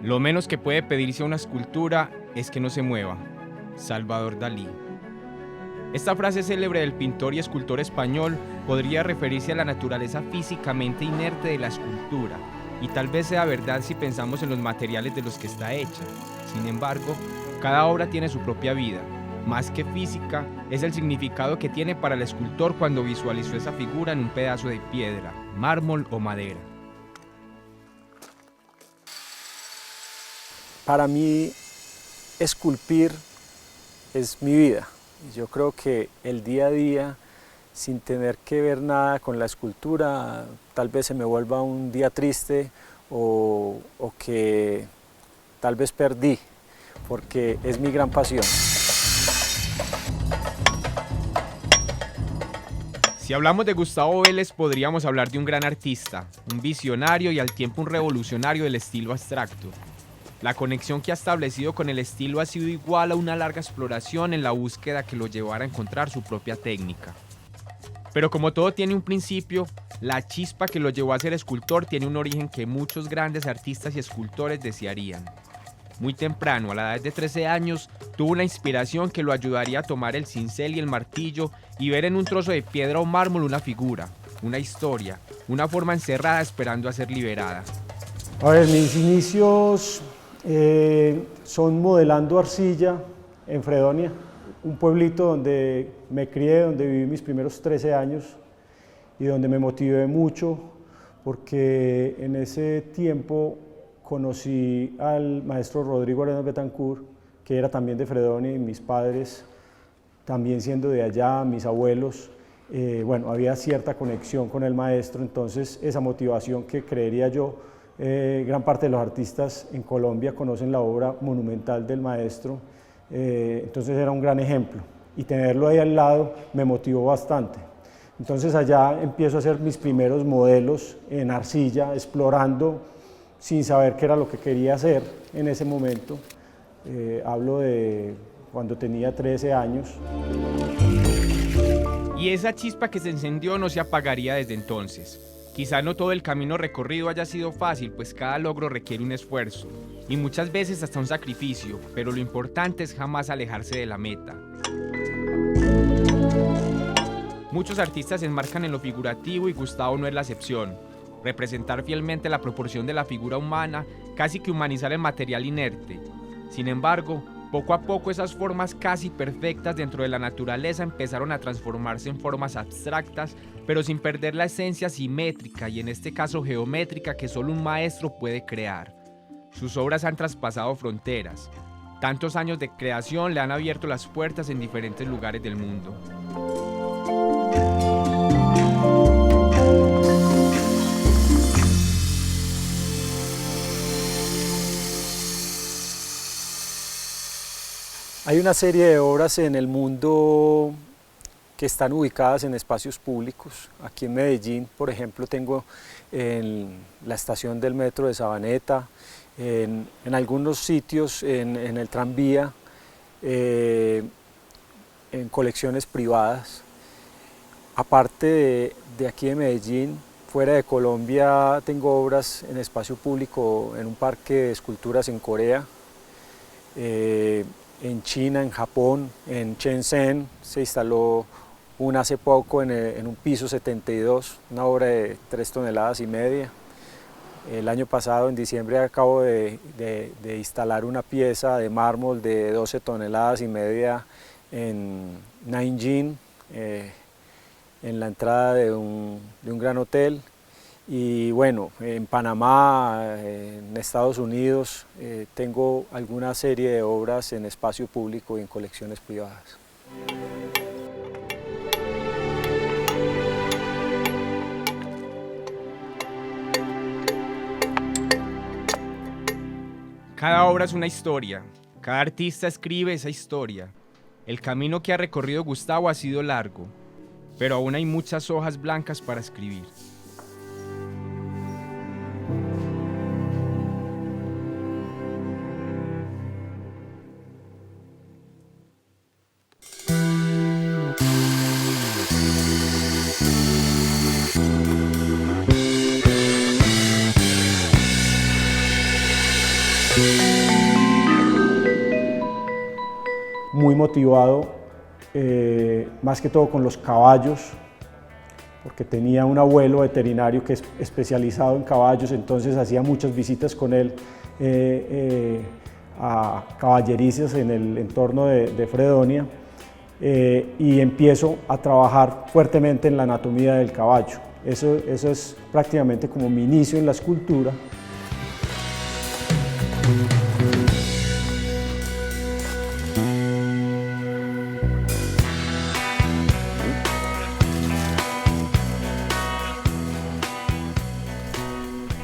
Lo menos que puede pedirse a una escultura es que no se mueva. Salvador Dalí. Esta frase célebre del pintor y escultor español podría referirse a la naturaleza físicamente inerte de la escultura, y tal vez sea verdad si pensamos en los materiales de los que está hecha. Sin embargo, cada obra tiene su propia vida. Más que física, es el significado que tiene para el escultor cuando visualizó esa figura en un pedazo de piedra, mármol o madera. Para mí, esculpir es mi vida. Yo creo que el día a día, sin tener que ver nada con la escultura, tal vez se me vuelva un día triste o que tal vez perdí, porque es mi gran pasión. Si hablamos de Gustavo Vélez, podríamos hablar de un gran artista, un visionario y al tiempo un revolucionario del estilo abstracto. La conexión que ha establecido con el estilo ha sido igual a una larga exploración en la búsqueda que lo llevara a encontrar su propia técnica. Pero como todo tiene un principio, la chispa que lo llevó a ser escultor tiene un origen que muchos grandes artistas y escultores desearían. Muy temprano, a la edad de 13 años, tuvo una inspiración que lo ayudaría a tomar el cincel y el martillo y ver en un trozo de piedra o mármol una figura, una historia, una forma encerrada esperando a ser liberada. A ver, mis inicios son modelando arcilla en Fredonia, un pueblito donde me crié, donde viví mis primeros 13 años y donde me motivé mucho porque en ese tiempo conocí al maestro Rodrigo Arenas Betancourt, que era también de Fredonia, y mis padres también siendo de allá, mis abuelos, bueno, había cierta conexión con el maestro, entonces esa motivación que creería yo, gran parte de los artistas en Colombia conocen la obra monumental del maestro, entonces era un gran ejemplo y tenerlo ahí al lado me motivó bastante. Entonces allá empiezo a hacer mis primeros modelos en arcilla, explorando sin saber qué era lo que quería hacer en ese momento. Hablo de cuando tenía 13 años. Y esa chispa que se encendió no se apagaría desde entonces. Quizá no todo el camino recorrido haya sido fácil, pues cada logro requiere un esfuerzo, y muchas veces hasta un sacrificio, pero lo importante es jamás alejarse de la meta. Muchos artistas se enmarcan en lo figurativo y Gustavo no es la excepción. Representar fielmente la proporción de la figura humana, casi que humanizar el material inerte. Sin embargo, poco a poco esas formas casi perfectas dentro de la naturaleza empezaron a transformarse en formas abstractas, pero sin perder la esencia simétrica y en este caso geométrica que solo un maestro puede crear. Sus obras han traspasado fronteras. Tantos años de creación le han abierto las puertas en diferentes lugares del mundo. Hay una serie de obras en el mundo que están ubicadas en espacios públicos. Aquí en Medellín, por ejemplo, tengo en la estación del metro de Sabaneta, en algunos sitios en el tranvía, en colecciones privadas. Aparte de aquí de Medellín, fuera de Colombia tengo obras en espacio público en un parque de esculturas en Corea, en China, en Japón, en Shenzhen se instaló una hace poco en un piso 72, una obra de 3,5 toneladas. El año pasado, en diciembre, acabo de instalar una pieza de mármol de 12,5 toneladas en Nanjing, en la entrada de un gran hotel. Y bueno, en Panamá, en Estados Unidos, tengo alguna serie de obras en espacio público y en colecciones privadas. Cada obra es una historia, cada artista escribe esa historia. El camino que ha recorrido Gustavo ha sido largo, pero aún hay muchas hojas blancas para escribir. Muy motivado, más que todo con los caballos, porque tenía un abuelo veterinario que es especializado en caballos, entonces hacía muchas visitas con él a caballerizas en el entorno de Fredonia, y empiezo a trabajar fuertemente en la anatomía del caballo. Eso es prácticamente como mi inicio en la escultura.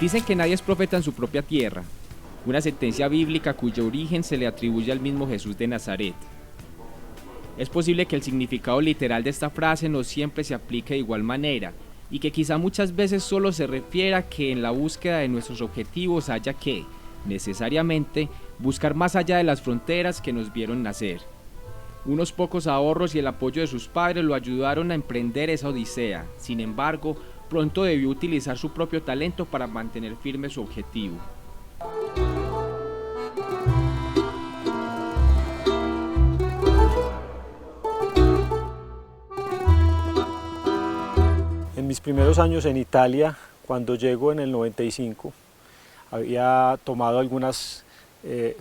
Dicen que nadie es profeta en su propia tierra, una sentencia bíblica cuyo origen se le atribuye al mismo Jesús de Nazaret. Es posible que el significado literal de esta frase no siempre se aplique de igual manera, y que quizá muchas veces solo se refiera a que en la búsqueda de nuestros objetivos haya que, necesariamente, buscar más allá de las fronteras que nos vieron nacer. Unos pocos ahorros y el apoyo de sus padres lo ayudaron a emprender esa odisea. Sin embargo, pronto debió utilizar su propio talento para mantener firme su objetivo. En mis primeros años en Italia, cuando llego en el 95, había tomado algunas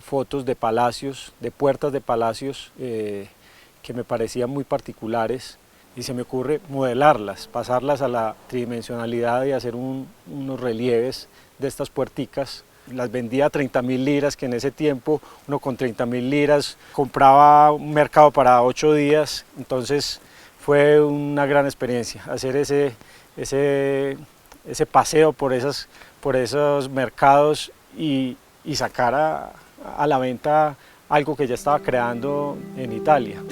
fotos de palacios, de puertas de palacios que me parecían muy particulares, y se me ocurre modelarlas, pasarlas a la tridimensionalidad y hacer unos relieves de estas puerticas. Las vendía a 30.000 liras, que en ese tiempo uno con 30.000 liras compraba un mercado para 8 días, entonces fue una gran experiencia hacer ese paseo por esos mercados y sacar a la venta algo que ya estaba creando en Italia.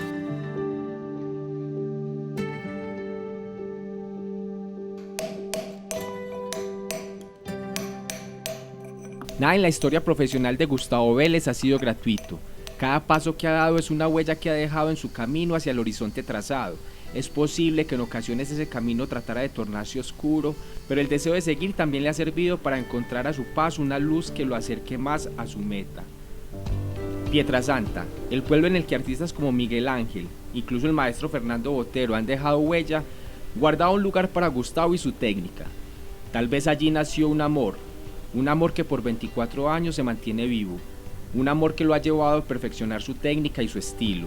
Nada en la historia profesional de Gustavo Vélez ha sido gratuito. Cada paso que ha dado es una huella que ha dejado en su camino hacia el horizonte trazado. Es posible que en ocasiones ese camino tratara de tornarse oscuro, pero el deseo de seguir también le ha servido para encontrar a su paso una luz que lo acerque más a su meta. Pietrasanta, el pueblo en el que artistas como Miguel Ángel, incluso el maestro Fernando Botero han dejado huella, guardaba un lugar para Gustavo y su técnica. Tal vez allí nació un amor que por 24 años se mantiene vivo, un amor que lo ha llevado a perfeccionar su técnica y su estilo.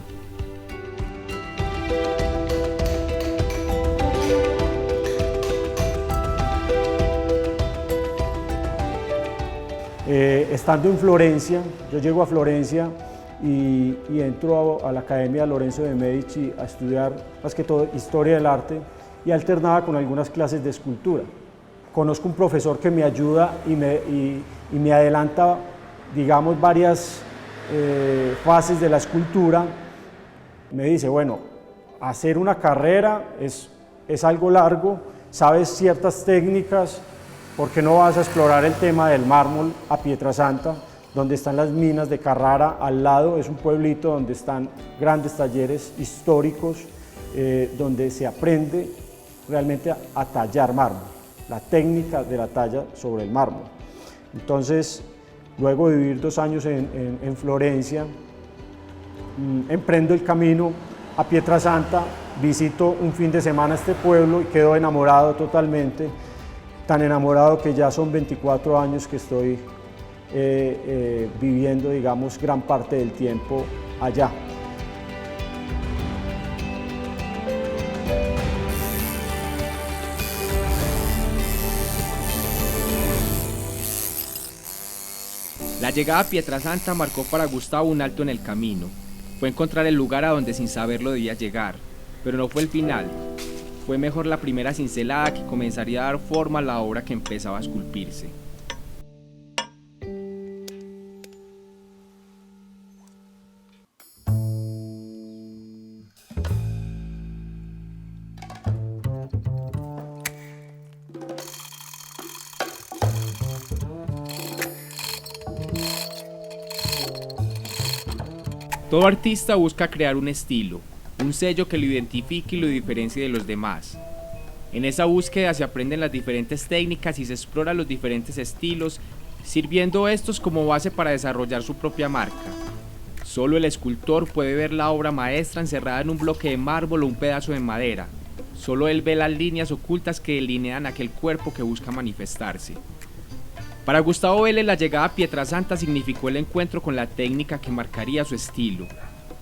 Estando en Florencia, yo llego a Florencia y entro a la Academia Lorenzo de Medici a estudiar más que todo historia del arte, y alternaba con algunas clases de escultura. Conozco un profesor que me ayuda y me adelanta, digamos, varias fases de la escultura. Me dice, bueno, hacer una carrera es algo largo, sabes ciertas técnicas, ¿por qué no vas a explorar el tema del mármol a Pietrasanta, donde están las minas de Carrara al lado? Es un pueblito donde están grandes talleres históricos, donde se aprende realmente a tallar mármol, la técnica de la talla sobre el mármol. Entonces, luego de vivir 2 años en Florencia, emprendo el camino a Pietrasanta, visito un fin de semana este pueblo y quedo enamorado totalmente, tan enamorado que ya son 24 años que estoy viviendo, digamos, gran parte del tiempo allá. La llegada a Pietrasanta marcó para Gustavo un alto en el camino. Fue encontrar el lugar a donde sin saberlo debía llegar, pero no fue el final. Fue mejor la primera cincelada que comenzaría a dar forma a la obra que empezaba a esculpirse. Todo artista busca crear un estilo, un sello que lo identifique y lo diferencie de los demás. En esa búsqueda se aprenden las diferentes técnicas y se exploran los diferentes estilos, sirviendo estos como base para desarrollar su propia marca. Solo el escultor puede ver la obra maestra encerrada en un bloque de mármol o un pedazo de madera. Solo él ve las líneas ocultas que delinean aquel cuerpo que busca manifestarse. Para Gustavo Vélez, la llegada a Pietrasanta significó el encuentro con la técnica que marcaría su estilo.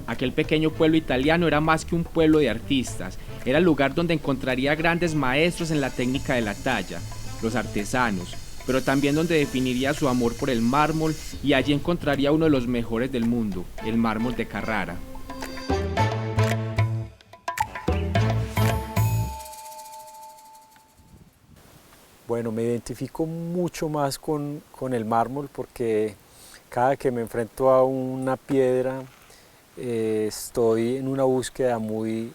Aquel pequeño pueblo italiano era más que un pueblo de artistas, era el lugar donde encontraría grandes maestros en la técnica de la talla, los artesanos, pero también donde definiría su amor por el mármol y allí encontraría uno de los mejores del mundo, el mármol de Carrara. Bueno, me identifico mucho más con el mármol porque cada que me enfrento a una piedra estoy en una búsqueda muy,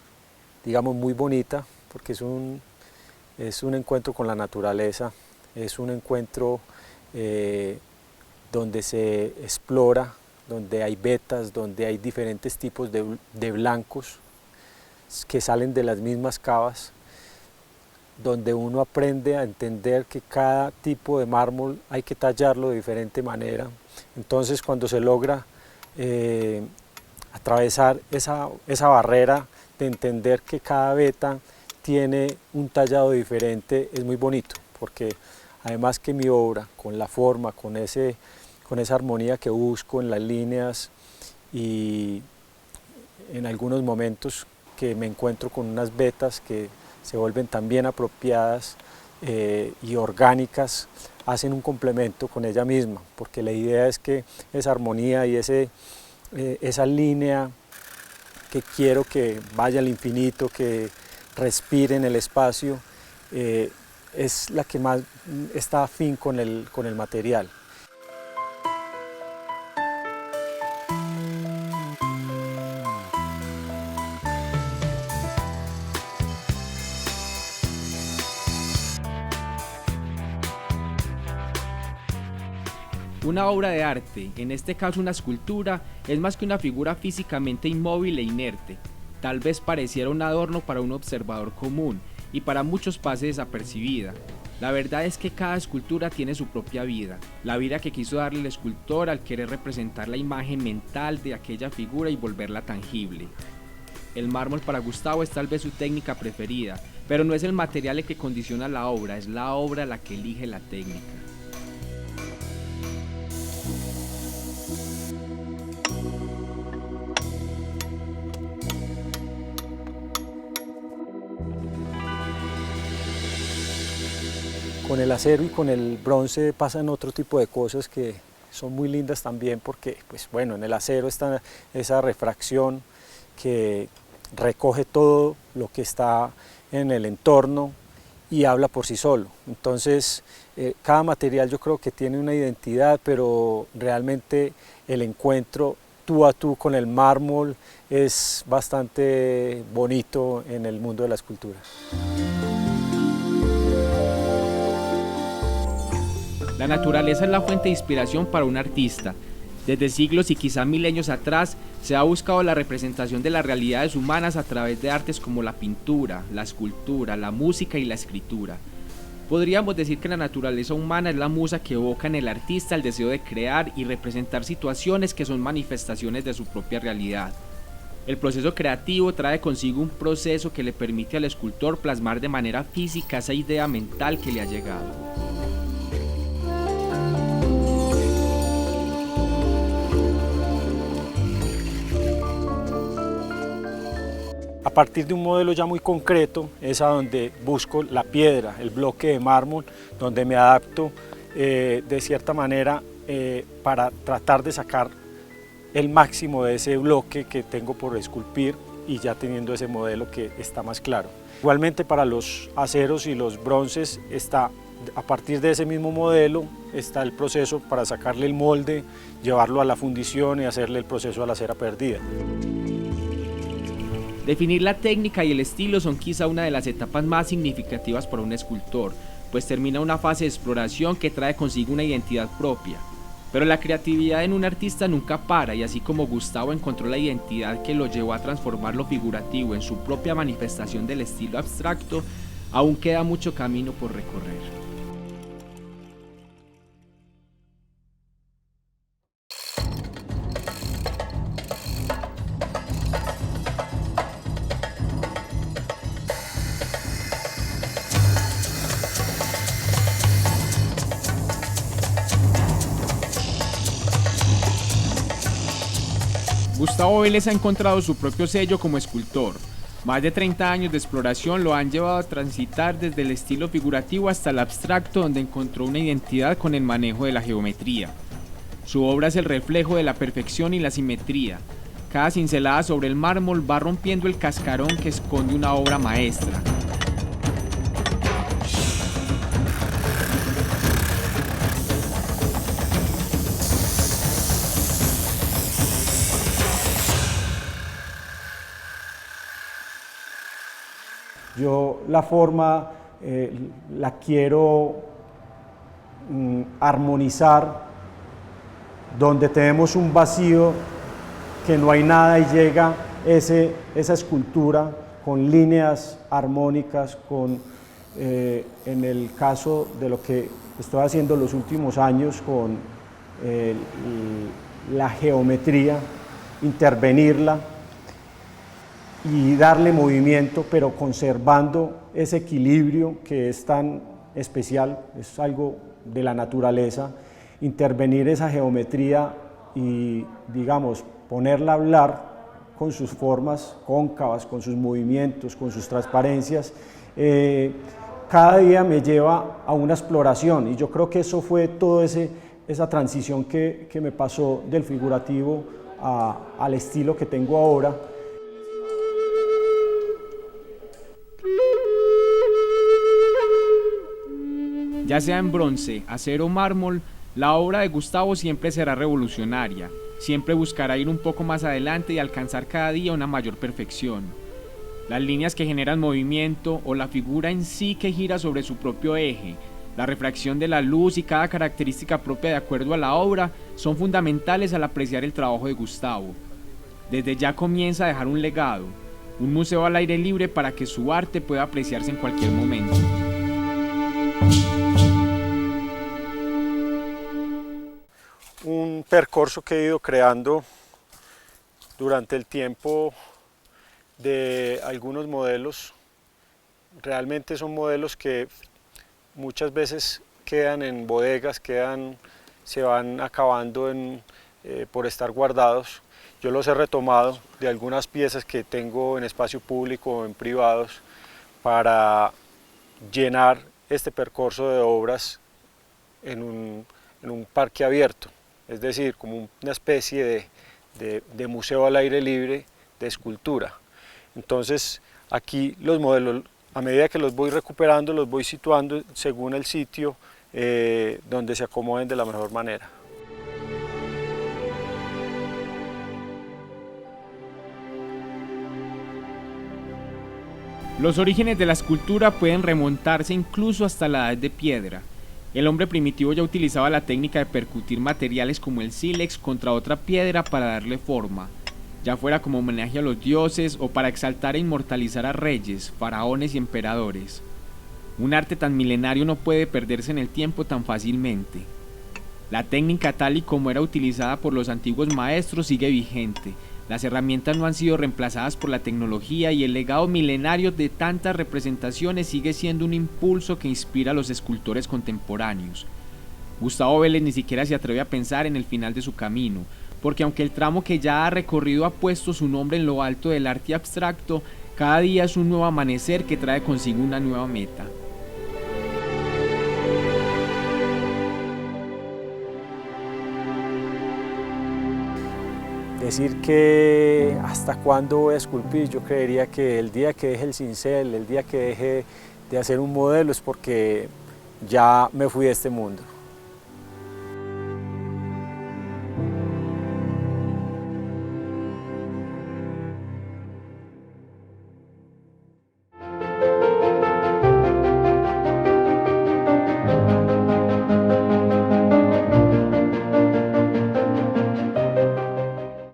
digamos, muy bonita, porque es un encuentro con la naturaleza, es un encuentro donde se explora, donde hay vetas, donde hay diferentes tipos de blancos que salen de las mismas cavas, donde uno aprende a entender que cada tipo de mármol hay que tallarlo de diferente manera. Entonces, cuando se logra atravesar esa barrera de entender que cada veta tiene un tallado diferente, es muy bonito, porque además que mi obra, con la forma, con esa armonía que busco en las líneas y en algunos momentos que me encuentro con unas vetas que se vuelven también apropiadas y orgánicas, hacen un complemento con ella misma, porque la idea es que esa armonía y esa línea que quiero que vaya al infinito, que respire en el espacio, es la que más está afín con el material. Una obra de arte, en este caso una escultura, es más que una figura físicamente inmóvil e inerte. Tal vez pareciera un adorno para un observador común y para muchos pase desapercibida. La verdad es que cada escultura tiene su propia vida, la vida que quiso darle el escultor al querer representar la imagen mental de aquella figura y volverla tangible. El mármol para Gustavo es tal vez su técnica preferida, pero no es el material el que condiciona la obra, es la obra la que elige la técnica. Con el acero y con el bronce pasan otro tipo de cosas que son muy lindas también, porque pues bueno, en el acero está esa refracción que recoge todo lo que está en el entorno y habla por sí solo. Entonces cada material yo creo que tiene una identidad, pero realmente el encuentro tú a tú con el mármol es bastante bonito en el mundo de la escultura. La naturaleza es la fuente de inspiración para un artista. Desde siglos y quizá milenios atrás se ha buscado la representación de las realidades humanas a través de artes como la pintura, la escultura, la música y la escritura. Podríamos decir que la naturaleza humana es la musa que evoca en el artista el deseo de crear y representar situaciones que son manifestaciones de su propia realidad. El proceso creativo trae consigo un proceso que le permite al escultor plasmar de manera física esa idea mental que le ha llegado. A partir de un modelo ya muy concreto es a donde busco la piedra, el bloque de mármol, donde me adapto de cierta manera para tratar de sacar el máximo de ese bloque que tengo por esculpir y ya teniendo ese modelo que está más claro. Igualmente para los aceros y los bronces está, a partir de ese mismo modelo está el proceso para sacarle el molde, llevarlo a la fundición y hacerle el proceso a la cera perdida. Definir la técnica y el estilo son quizá una de las etapas más significativas para un escultor, pues termina una fase de exploración que trae consigo una identidad propia. Pero la creatividad en un artista nunca para, y así como Gustavo encontró la identidad que lo llevó a transformar lo figurativo en su propia manifestación del estilo abstracto, aún queda mucho camino por recorrer. Gustavo Vélez ha encontrado su propio sello como escultor. Más de 30 años de exploración lo han llevado a transitar desde el estilo figurativo hasta el abstracto, donde encontró una identidad con el manejo de la geometría. Su obra es el reflejo de la perfección y la simetría. Cada cincelada sobre el mármol va rompiendo el cascarón que esconde una obra maestra. Yo la forma la quiero armonizar, donde tenemos un vacío que no hay nada y llega esa escultura con líneas armónicas, en el caso de lo que estoy haciendo los últimos años con la geometría, intervenirla y darle movimiento, pero conservando ese equilibrio que es tan especial, es algo de la naturaleza, intervenir esa geometría y, digamos, ponerla a hablar con sus formas cóncavas, con sus movimientos, con sus transparencias. Cada día me lleva a una exploración y yo creo que eso fue toda esa transición que me pasó del figurativo al estilo que tengo ahora. Ya sea en bronce, acero o mármol, la obra de Gustavo siempre será revolucionaria. Siempre buscará ir un poco más adelante y alcanzar cada día una mayor perfección. Las líneas que generan movimiento o la figura en sí que gira sobre su propio eje, la refracción de la luz y cada característica propia de acuerdo a la obra son fundamentales al apreciar el trabajo de Gustavo. Desde ya comienza a dejar un legado, un museo al aire libre para que su arte pueda apreciarse en cualquier momento. Un percorso que he ido creando durante el tiempo de algunos modelos. Realmente son modelos que muchas veces quedan en bodegas, se van acabando por estar guardados. Yo los he retomado de algunas piezas que tengo en espacio público o en privados para llenar este percorso de obras en un parque abierto. Es decir, como una especie de museo al aire libre de escultura. Entonces, aquí los modelos, a medida que los voy recuperando, los voy situando según el sitio donde se acomoden de la mejor manera. Los orígenes de la escultura pueden remontarse incluso hasta la edad de piedra. El hombre primitivo ya utilizaba la técnica de percutir materiales como el sílex contra otra piedra para darle forma, ya fuera como homenaje a los dioses o para exaltar e inmortalizar a reyes, faraones y emperadores. Un arte tan milenario no puede perderse en el tiempo tan fácilmente. La técnica tal y como era utilizada por los antiguos maestros sigue vigente. Las herramientas no han sido reemplazadas por la tecnología y el legado milenario de tantas representaciones sigue siendo un impulso que inspira a los escultores contemporáneos. Gustavo Vélez ni siquiera se atreve a pensar en el final de su camino, porque aunque el tramo que ya ha recorrido ha puesto su nombre en lo alto del arte abstracto, cada día es un nuevo amanecer que trae consigo una nueva meta. Decir que hasta cuándo voy a esculpir, yo creería que el día que deje el cincel, el día que deje de hacer un modelo es porque ya me fui de este mundo.